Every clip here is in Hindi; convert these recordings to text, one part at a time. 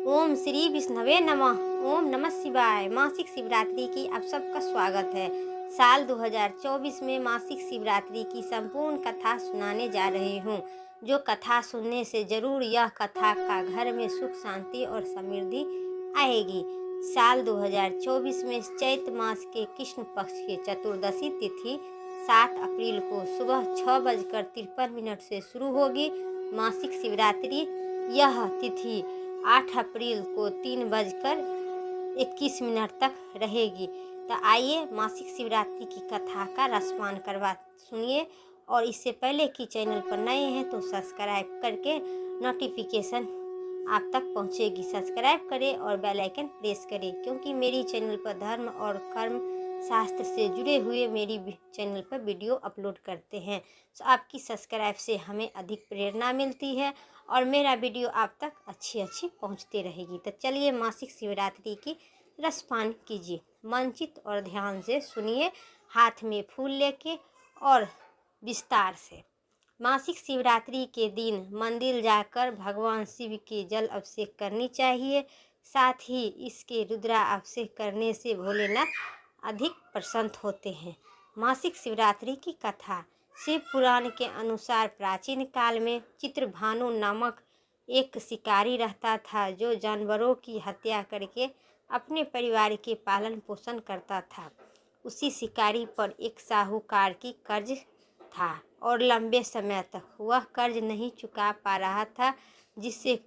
ओम श्री विष्णवे नमः। ओम नमः शिवाय। मासिक शिवरात्रि की आप सबका स्वागत है। साल 2024 में मासिक शिवरात्रि की संपूर्ण कथा सुनाने जा रही हूँ, जो कथा सुनने से जरूर यह कथा का घर में सुख शांति और समृद्धि आएगी। साल 2024 में चैत्र मास के कृष्ण पक्ष की चतुर्दशी तिथि 7 अप्रैल को सुबह 6:53 से शुरू होगी। मासिक शिवरात्रि यह तिथि 8 अप्रैल को 3:21 तक रहेगी। तो आइए मासिक शिवरात्रि की कथा का रसपान करवा सुनिए। और इससे पहले कि चैनल पर नए हैं तो सब्सक्राइब करके नोटिफिकेशन आप तक पहुंचेगी। सब्सक्राइब करें और बेल आइकन प्रेस करें, क्योंकि मेरी चैनल पर धर्म और कर्म शास्त्र से जुड़े हुए मेरी चैनल पर वीडियो अपलोड करते हैं। तो आपकी सब्सक्राइब से हमें अधिक प्रेरणा मिलती है और मेरा वीडियो आप तक अच्छी पहुंचती रहेगी। तो चलिए मासिक शिवरात्रि की रसपान कीजिए। मनचित और ध्यान से सुनिए, हाथ में फूल लेके और विस्तार से। मासिक शिवरात्रि के दिन मंदिर जाकर भगवान शिव के जल अभिषेक करनी चाहिए। साथ ही इसके रुद्रा अभिषेक करने से भोलेनाथ अधिक प्रसन्न होते हैं। मासिक शिवरात्रि की कथा। शिव पुराण के अनुसार प्राचीन काल में चित्रभानु नामक एक शिकारी रहता था, जो जानवरों की हत्या करके अपने परिवार के पालन पोषण करता था। उसी शिकारी पर एक साहूकार की कर्ज था और लंबे समय तक वह कर्ज नहीं चुका पा रहा था, जिससे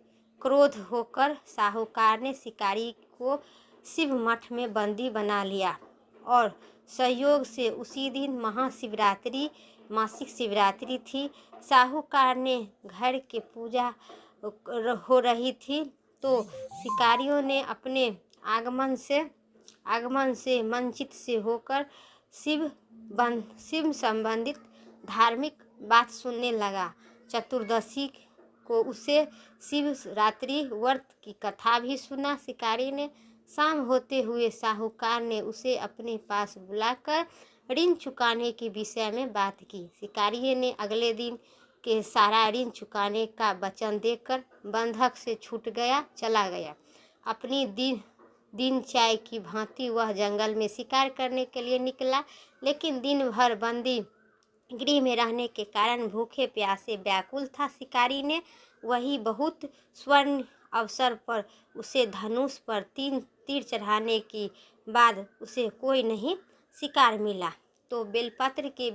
क्रोध होकर साहूकार ने शिकारी को शिव मठ में बंदी बना लिया और संयोग से उसी दिन महाशिवरात्रि मासिक शिवरात्रि थी। साहूकार ने घर के पूजा हो रही थी तो शिकारियों ने अपने आगमन से मनचित से होकर शिव संबंधित धार्मिक बात सुनने लगा। चतुर्दशी को उसे शिवरात्रि व्रत की कथा भी सुना। शिकारी ने शाम होते हुए साहूकार ने उसे अपने पास बुलाकर ऋण चुकाने के विषय में बात की। शिकारी ने अगले दिन के सारा ऋण चुकाने का वचन देकर बंधक से छूट चला गया। अपनी दिन चाय की भांति वह जंगल में शिकार करने के लिए निकला, लेकिन दिन भर बंदी गृह में रहने के कारण भूखे प्यासे व्याकुल था। शिकारी ने वही बहुत स्वर्ण अवसर पर उसे धनुष पर 3 तीर चढ़ाने के बाद उसे कोई नहीं शिकार मिला तो बेलपत्र के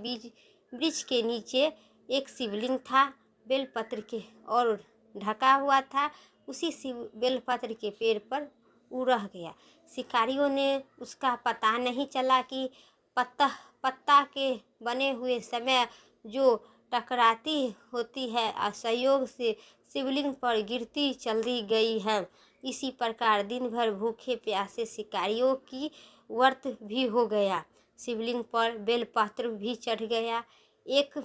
वृक्ष के नीचे एक शिवलिंग था। बेलपत्र के और ढका हुआ था। उसी बेलपत्र के पेड़ पर वो रह गया। शिकारियों ने उसका पता नहीं चला कि पत्ता के बने हुए समय जो टकराती होती है असहयोग से शिवलिंग पर गिरती चली गई है। इसी प्रकार दिन भर भूखे प्यासे शिकारियों की व्रत भी हो गया। शिवलिंग पर बेलपत्र भी चढ़ गया। एक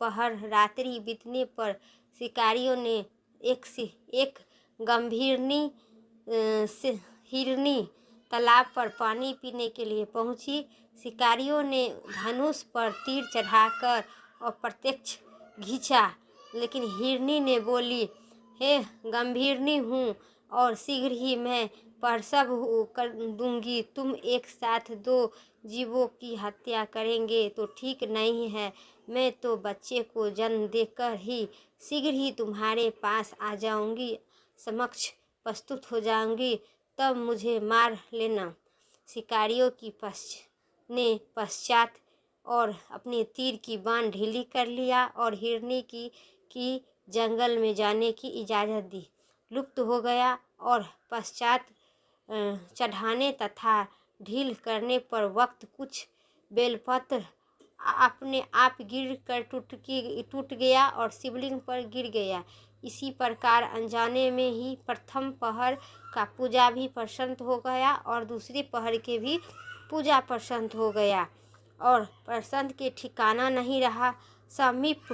पहर रात्रि बीतने पर शिकारियों ने एक गंभीरनी हिरनी तालाब पर पानी पीने के लिए पहुंची। शिकारियों ने धनुष पर तीर चढ़ाकर और प्रत्यक्ष खींचा, लेकिन हिरनी ने बोली, हे गंभीरनी हूँ और शीघ्र ही मैं प्रसव कर दूंगी। तुम एक साथ 2 जीवों की हत्या करेंगे तो ठीक नहीं है। मैं तो बच्चे को जन्म देकर ही शीघ्र ही तुम्हारे पास आ जाऊंगी, समक्ष प्रस्तुत हो जाऊंगी, तब मुझे मार लेना। शिकारियों की पश्चात और अपने तीर की बाण ढीली कर लिया और हिरनी की जंगल में जाने की इजाज़त दी। लुप्त हो गया और पश्चात चढ़ाने तथा ढील करने पर वक्त कुछ बेलपत्र अपने आप गिर कर टूट गया और शिवलिंग पर गिर गया। इसी प्रकार अनजाने में ही प्रथम पहर का पूजा भी प्रसन्न हो गया और दूसरे पहर के भी पूजा प्रसन्न हो गया और प्रसन्न के ठिकाना नहीं रहा। समीप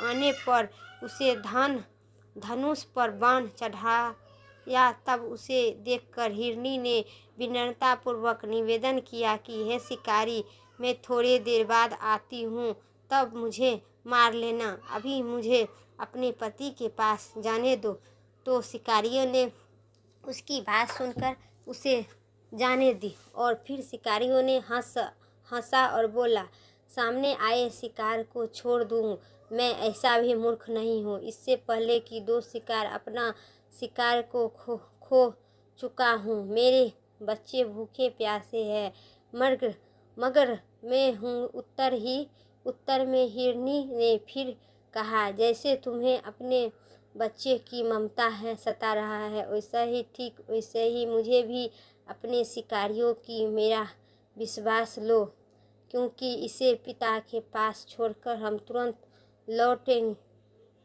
आने पर उसे धनुष पर बाण चढ़ाया। तब उसे देखकर हिरनी ने विनम्रतापूर्वक निवेदन किया कि हे शिकारी, मैं थोड़ी देर बाद आती हूँ, तब मुझे मार लेना। अभी मुझे अपने पति के पास जाने दो। तो शिकारियों ने उसकी बात सुनकर उसे जाने दी। और फिर शिकारियों ने हंसा और बोला, सामने आए शिकार को छोड़ दूँ? मैं ऐसा भी मूर्ख नहीं हूँ। इससे पहले कि 2 शिकार अपना शिकार को खो चुका हूँ। मेरे बच्चे भूखे प्यासे हैं, मगर मैं हूँ उत्तर में हिरनी ने फिर कहा, जैसे तुम्हें अपने बच्चे की ममता है सता रहा है, वैसे ही मुझे भी अपने शिकारियों की मेरा विश्वास लो, क्योंकि इसे पिता के पास छोड़कर हम तुरंत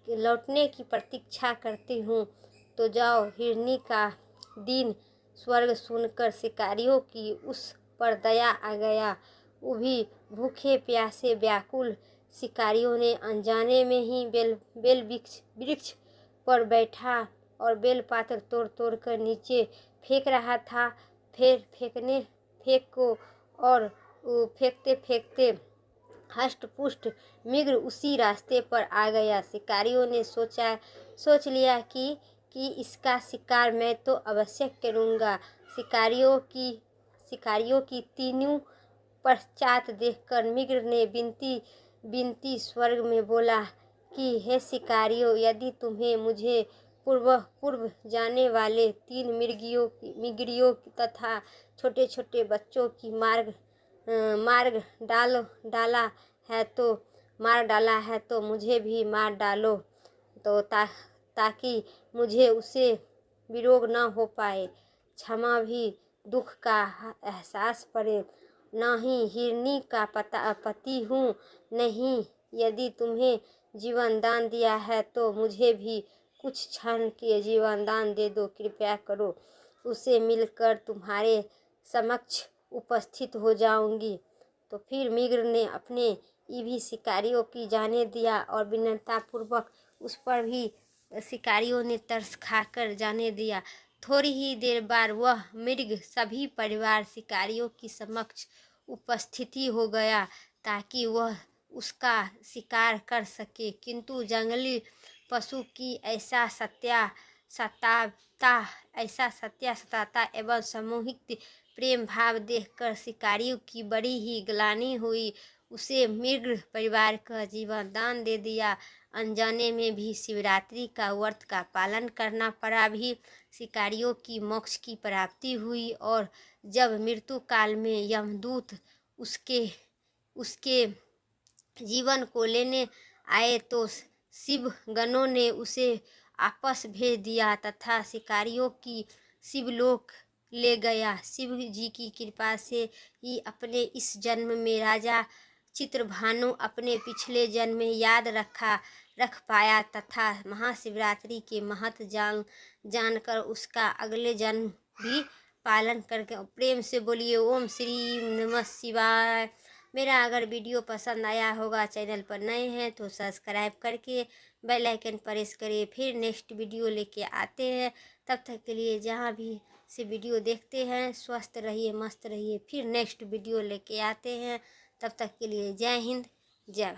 लौटने की प्रतीक्षा करती हूँ। तो जाओ। हिरनी का दीन स्वर्ग सुनकर शिकारियों की उस पर दया आ गया। वो भी भूखे प्यासे व्याकुल शिकारियों ने अनजाने में ही बेल वृक्ष पर बैठा और बेलपात्र तोड़ कर नीचे फेंक रहा था। फिर फेंकते फेंकते हष्ट पुष्ट मृग उसी रास्ते पर आ गया। शिकारियों ने सोच लिया कि इसका शिकार मैं तो अवश्य करूँगा। शिकारियों की तीनों पश्चात देखकर मृग ने बिनती स्वर्ग में बोला कि हे शिकारियों, यदि तुम्हें मुझे पूर्व जाने वाले 3 मृगियों तथा छोटे छोटे बच्चों की मार डाला है तो मुझे भी मार डालो, तो ताकि मुझे उसे वियोग न हो पाए, क्षमा भी दुख का एहसास पड़े। न ही हिरनी का पति हूँ, नहीं। यदि तुम्हें जीवन दान दिया है तो मुझे भी कुछ क्षण के जीवन दान दे दो, कृपया करो। उसे मिलकर तुम्हारे समक्ष उपस्थित हो जाऊंगी। तो फिर मृग ने अपने भी शिकारियों की जाने दिया और विनम्रतापूर्वक उस पर भी शिकारियों ने तरस खाकर जाने दिया। थोड़ी ही देर बाद वह मृग सभी परिवार शिकारियों की समक्ष उपस्थिति हो गया ताकि वह उसका शिकार कर सके, किंतु जंगली पशु की ऐसा सत्ता एवं सामूहिक प्रेम भाव देखकर शिकारियों की बड़ी ही ग्लानि हुई। उसे मृग परिवार का जीवन दान दे दिया। अनजाने में भी शिवरात्रि का व्रत का पालन करना पड़ा भी। शिकारियों की मोक्ष की प्राप्ति हुई और जब मृत्यु काल में यमदूत उसके जीवन को लेने आए तो शिव गणों ने उसे आपस भेज दिया तथा शिकारियों की शिवलोक ले गया। शिव जी की कृपा से ही अपने इस जन्म में राजा चित्रभानु अपने पिछले जन्म में याद रख पाया तथा महाशिवरात्रि के महत्व जानकर उसका अगले जन्म भी पालन करके। प्रेम से बोलिए ओम श्री नमः शिवाय। मेरा अगर वीडियो पसंद आया होगा, चैनल पर नए हैं तो सब्सक्राइब करके बेल आइकन प्रेस करिए। फिर नेक्स्ट वीडियो लेके आते हैं। तब तक के लिए जहाँ भी से वीडियो देखते हैं स्वस्थ रहिए, मस्त रहिए। फिर नेक्स्ट वीडियो लेके आते हैं। तब तक के लिए जय हिंद, जय भारत।